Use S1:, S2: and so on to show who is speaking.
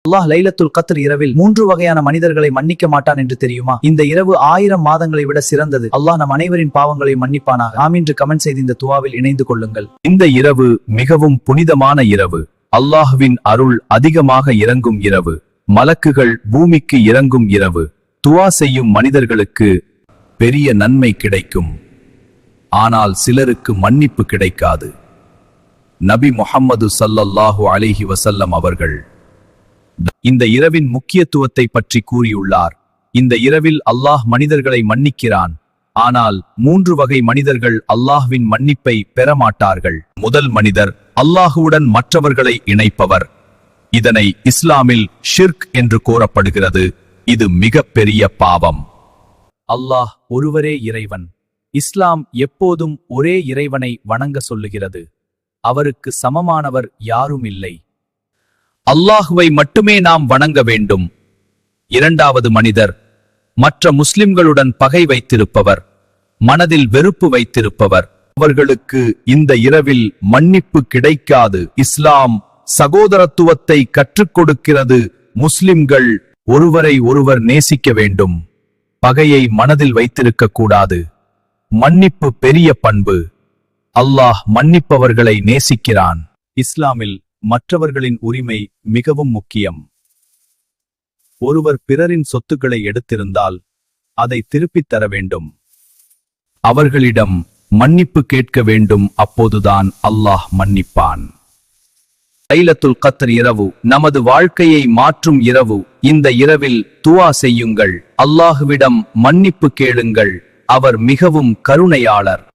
S1: அல்லாஹ் லைலத்துல் கத்ர் இரவில் 3 வகையான மனிதர்களை மன்னிக்க மாட்டான் என்று தெரியுமா? இந்த இரவு 1000 மாதங்களை விட சிறந்தது. அல்லாஹ் நம் அனைவரின் பாவங்களை மன்னிப்பானாக. ஆமீன் என்று கமெண்ட் செய்து இந்த துஆவில் இணைந்து கொள்ளுங்கள்.
S2: இந்த இரவு மிகவும் புனிதமான இரவு. அல்லாஹ்வின் அருள் அதிகமாக இறங்கும் இரவு. மலக்குகள் பூமிக்கு இறங்கும் இரவு. துஆ செய்யும் மனிதர்களுக்கு பெரிய நன்மை கிடைக்கும். ஆனால் சிலருக்கு மன்னிப்பு கிடைக்காது. நபி முஹம்மது ஸல்லல்லாஹு அலைஹி வஸல்லம் அவர்கள் இந்த இரவின் முக்கியத்துவத்தை பற்றி கூறியுள்ளார். இந்த இரவில் அல்லாஹ் மனிதர்களை மன்னிக்கிறான். ஆனால் 3 வகை மனிதர்கள் அல்லாஹ்வின் மன்னிப்பை பெறமாட்டார்கள். முதல் மனிதர் அல்லாஹுவுடன் மற்றவர்களை இணைப்பவர். இதனை இஸ்லாமில் ஷிர்க் என்று கூறப்படுகிறது. இது மிகப்பெரிய பாவம். அல்லாஹ் ஒருவரே இறைவன். இஸ்லாம் எப்போதும் ஒரே இறைவனை வணங்க சொல்லுகிறது. அவருக்கு சமமானவர் யாரும் இல்லை. அல்லாஹுவை மட்டுமே நாம் வணங்க வேண்டும். இரண்டாவது மனிதர் மற்ற முஸ்லிம்களுடன் பகை வைத்திருப்பவர், மனதில் வெறுப்பு வைத்திருப்பவர். அவர்களுக்கு இந்த இரவில் மன்னிப்பு கிடைக்காது. இஸ்லாம் சகோதரத்துவத்தை கற்றுக் கொடுக்கிறது. முஸ்லிம்கள் ஒருவரை ஒருவர் நேசிக்க வேண்டும். பகையை மனதில் வைத்திருக்க கூடாது. மன்னிப்பு பெரிய பண்பு. அல்லாஹ் மன்னிப்பவர்களை நேசிக்கிறான். இஸ்லாமில் மற்றவர்களின் உரிமை மிகவும் முக்கியம். ஒருவர் பிறரின் சொத்துக்களை எடுத்திருந்தால் அதை திருப்பித் தர வேண்டும். அவர்களிடம் மன்னிப்பு கேட்க வேண்டும். அப்போதுதான் அல்லாஹ் மன்னிப்பான். லைலத்துல் கத்ர் இரவு நமது வாழ்க்கையை மாற்றும் இரவு. இந்த இரவில் துஆ செய்யுங்கள். அல்லாஹ்விடம் மன்னிப்பு கேளுங்கள். அவர் மிகவும் கருணையாளர்.